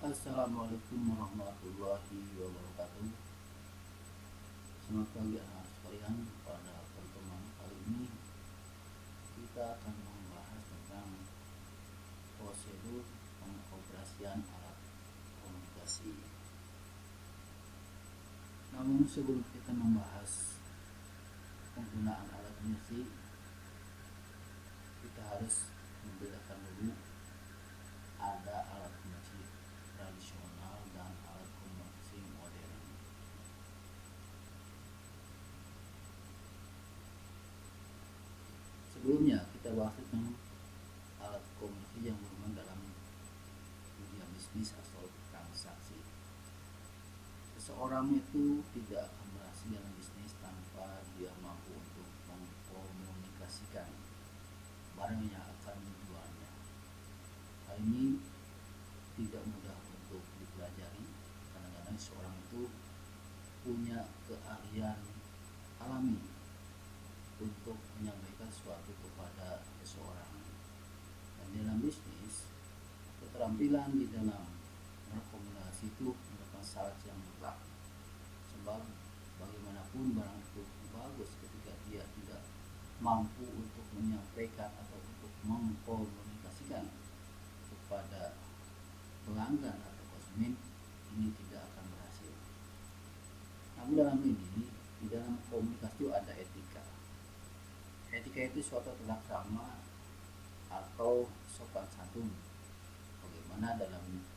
Assalamualaikum warahmatullahi wabarakatuh. Selamat pagi anak sekalian. Pada pertemuan kali ini kita akan membahas tentang prosedur pengoperasian alat komunikasi. Namun sebelum kita membahas penggunaan alat musik, kita harus membedakan dulu ada alat musik tradisional dan alat komunikasi modern. Sebelumnya kita bahas tentang alat komunikasi yang berhubungan dalam dunia bisnis atau transaksi. Seseorang itu tidak akan berhasil dalam bisnis tanpa dia mampu untuk mengkomunikasikan barang yang akan dijualnya. Hal ini tidak mudah untuk dipelajari. Kadang-kadang seorang itu punya keahlian alami untuk menyampaikan sesuatu kepada seseorang. Dan dalam bisnis, keterampilan di dalam berkomunikasi itu merupakan syarat yang mutlak. Sebab bagaimanapun barang itu bagus ketika dia tidak mampu untuk menyampaikan atau untuk mengkomunikasikan kepada pelanggan atau konsumen, ini tidak akan berhasil. Namun dalam ini, di dalam komunikasi ada etika. Etika itu suatu tata krama atau sopan santun. Bagaimana dalam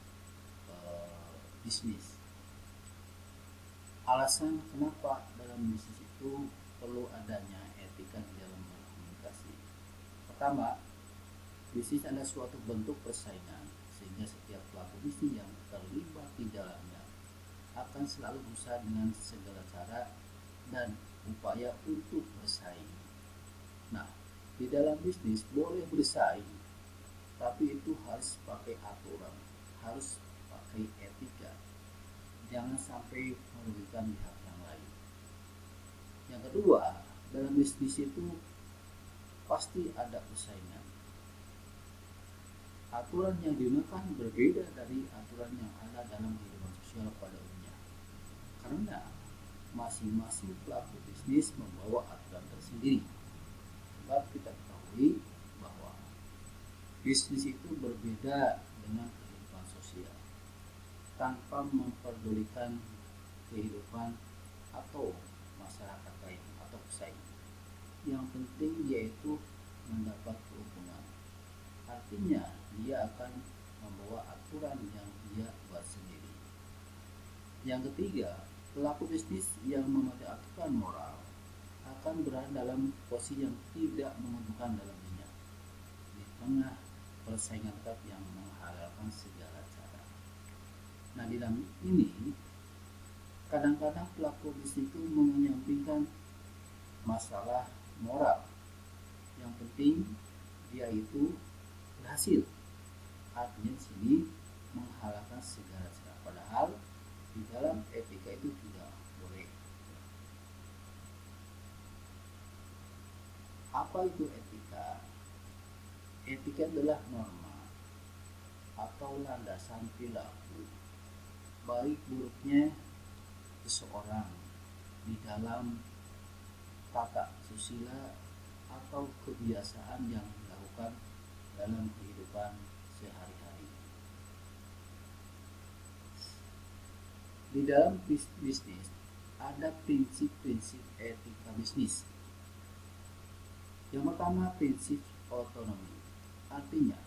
bisnis. Alasan kenapa dalam bisnis itu perlu adanya etika di dalam berkomunikasi. Pertama, bisnis adalah suatu bentuk persaingan, sehingga setiap pelaku bisnis yang terlibat di dalamnya akan selalu berusaha dengan segala cara dan upaya untuk bersaing. Nah, di dalam bisnis boleh bersaing, tapi itu harus pakai aturan, harus pakai etika. Jangan sampai merugikan pihak yang lain. Yang kedua, dalam bisnis itu pasti ada persaingan. Aturan yang digunakan berbeda dari aturan yang ada dalam kehidupan sosial pada umumnya. Karena masing-masing pelaku bisnis membawa aturan tersendiri. Sebab kita ketahui bahwa bisnis itu berbeda dengan kehidupan sosial, tanpa memperdulikan kehidupan atau masyarakat lain atau pesaing. Yang penting yaitu mendapat keuntungan. Artinya dia akan membawa aturan yang dia buat sendiri. Yang ketiga, pelaku bisnis yang mematuhi aturan moral akan berada dalam posisi yang tidak menguntungkan dalam dunia, di tengah persaingan ketat yang menghalalkan segala cara. Nah, di dalam ini kadang-kadang pelaku bisnis itu menyampingkan masalah moral. Yang penting dia itu berhasil. Artinya di sini menghalalkan segala cara. Padahal di dalam etika itu tidak boleh. Apa itu etika? Etika adalah norma atau landasan perilaku baik buruknya seseorang di dalam tata susila atau kebiasaan yang dilakukan dalam kehidupan sehari-hari. Di dalam bisnis ada prinsip-prinsip etika bisnis. Yang pertama, prinsip otonomi. Artinya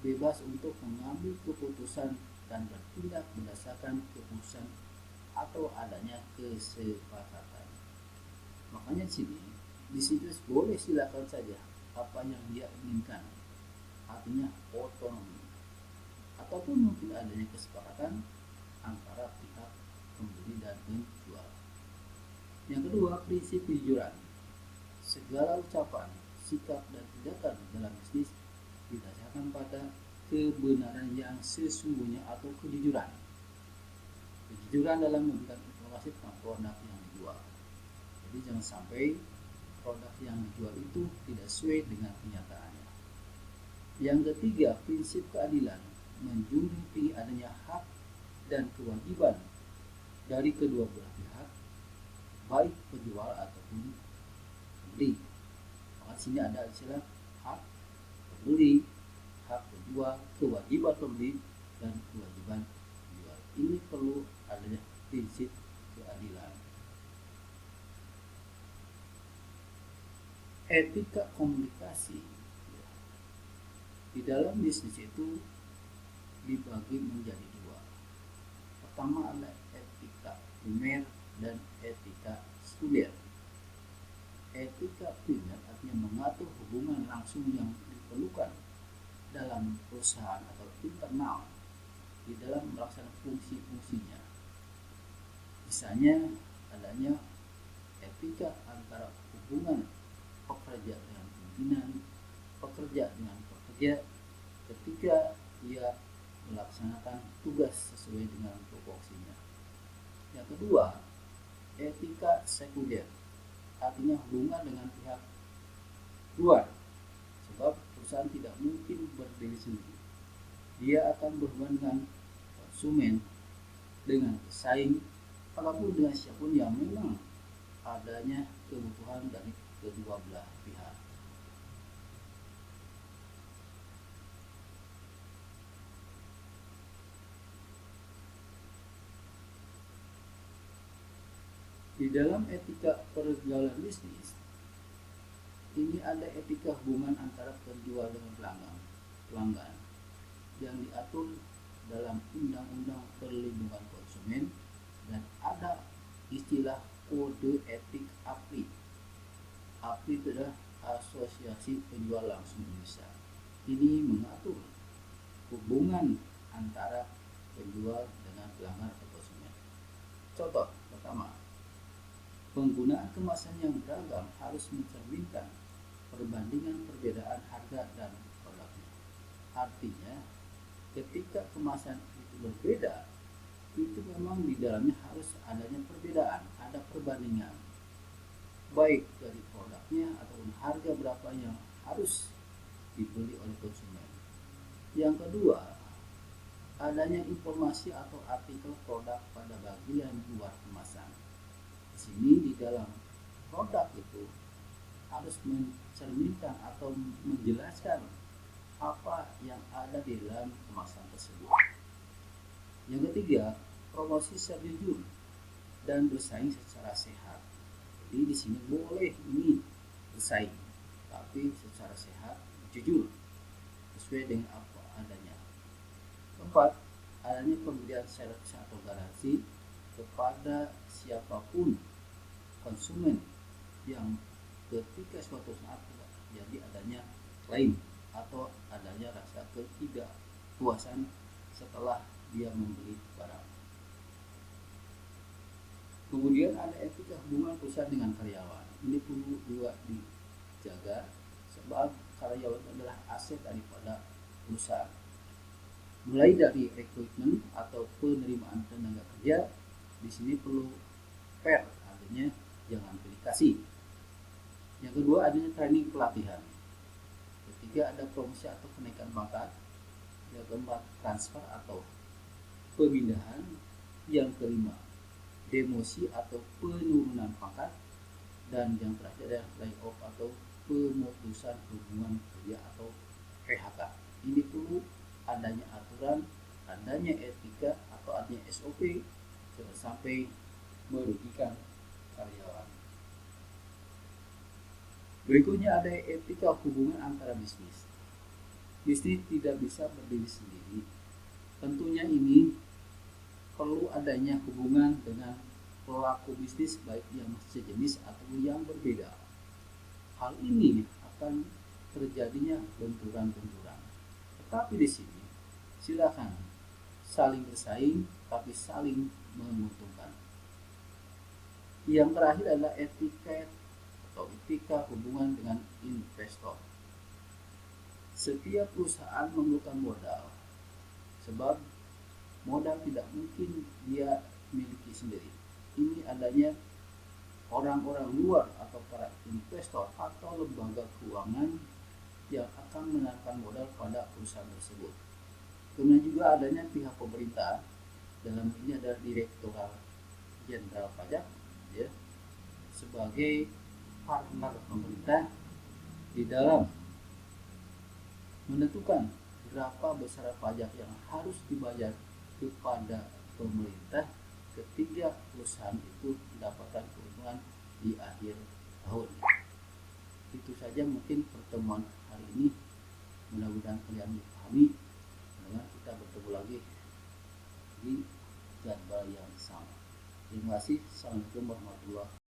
bebas untuk mengambil keputusan dan bertindak berdasarkan keputusan atau adanya kesepakatan. Makanya di situ boleh silakan saja apa yang dia inginkan. Artinya otonomi. Ataupun mungkin adanya kesepakatan antara pihak pembeli dan penjual. Yang kedua, prinsip kejujuran. Segala ucapan, sikap dan tindakan dalam bisnis didasarkan pada kebenaran yang sesungguhnya atau kejujuran. Kejujuran dalam memberikan informasi tentang produk yang dijual. Jadi jangan sampai produk yang dijual itu tidak sesuai dengan kenyataannya. Yang ketiga, prinsip keadilan. Menjunjung tinggi adanya hak dan kewajiban dari kedua belah pihak, baik penjual ataupun pembeli. Maka sini ada istilah hak pembeli, hak penjual, kewajiban pembeli, dan kewajiban penjual. Ini perlu adanya prinsip keadilan. Etika komunikasi di dalam bisnis itu dibagi menjadi dua. Pertama adalah etika primer dan etika sekunder. Etika primer artinya mengatur hubungan langsung yang diperlukan dalam perusahaan atau internal di dalam melaksanakan fungsi-fungsinya. Misalnya adanya etika antara hubungan pekerja dengan pimpinan, pekerja dengan pekerja ketika ia melaksanakan tugas sesuai dengan tupoksinya. Yang kedua, etika sekunder artinya hubungan dengan pihak luar, sebab perusahaan tidak mungkin berdiri sendiri. Dia akan berhubungan dengan konsumen, dengan pesaing, ataupun dengan siapapun yang memang adanya kebutuhan dari kedua belah pihak. Di dalam etika pergaulan bisnis, ini ada etika hubungan antara penjual dengan pelanggan yang diatur dalam Undang-Undang Perlindungan Konsumen, dan ada istilah kode etik APRI. APRI itu adalah Asosiasi Penjual Langsung Indonesia. Ini mengatur hubungan antara penjual dengan pelanggan atau konsumen. Contoh pertama, penggunaan kemasan yang beragam harus mencerminkan perbandingan perbedaan harga dan produknya. Artinya, ketika kemasan itu berbeda, itu memang di dalamnya harus adanya perbedaan, ada perbandingan, baik dari produknya ataupun harga berapa yang harus dibeli oleh konsumen. Yang kedua, adanya informasi atau artikel produk pada bagian luar kemasan. Di sini di dalam produk itu harus mencerminkan atau menjelaskan apa yang ada di dalam kemasan tersebut. Yang ketiga, promosi secara jujur dan bersaing secara sehat. Jadi di sini boleh ini bersaing, tapi secara sehat, jujur, sesuai dengan apa adanya. Keempat, adanya pemberian servis atau garansi kepada siapapun konsumen yang ketika suatu saat terjadi adanya klaim atau adanya rasa ketidakpuasan setelah dia membeli barang. Kemudian ada etika hubungan perusahaan dengan karyawan. Ini perlu juga dijaga, sebab karyawan adalah aset daripada perusahaan. Mulai dari rekrutmen atau penerimaan tenaga kerja, di sini perlu fair, artinya jangan pilih kasih. Yang kedua, adanya training pelatihan. Ketiga, ada promosi atau kenaikan pangkat. Yang keempat, transfer atau pemindahan. Yang kelima, demosi atau penurunan pangkat. Dan yang terakhir adalah layoff atau pemutusan hubungan kerja atau PHK. Ini perlu adanya aturan, adanya etika atau adanya SOP, jangan sampai merugikan karyawan. Berikutnya ada etika hubungan antara bisnis. Bisnis tidak bisa berdiri sendiri. Tentunya ini perlu adanya hubungan dengan pelaku bisnis, baik yang sejenis atau yang berbeda. Hal ini akan terjadinya benturan-benturan. Tetapi di sini silakan saling bersaing, tapi saling menguntungkan. Yang terakhir adalah etika hubungan dengan investor. Setiap perusahaan memerlukan modal, sebab modal tidak mungkin dia miliki sendiri. Ini adanya orang-orang luar atau para investor atau lembaga keuangan yang akan menanamkan modal pada perusahaan tersebut. Kemudian juga adanya pihak pemerintah dalam ini adalah Direktorat Jenderal Pajak, ya, sebagai partner pemerintah di dalam menentukan berapa besar pajak yang harus dibayar kepada pemerintah ketika perusahaan itu mendapatkan keuntungan di akhir tahun. Itu saja mungkin pertemuan hari ini, mudah-mudahan kalian dipahami. Mudah-mudahan kita bertemu lagi di jadwal yang sama. Terima kasih. Assalamualaikum warahmatullahi wabarakatuh.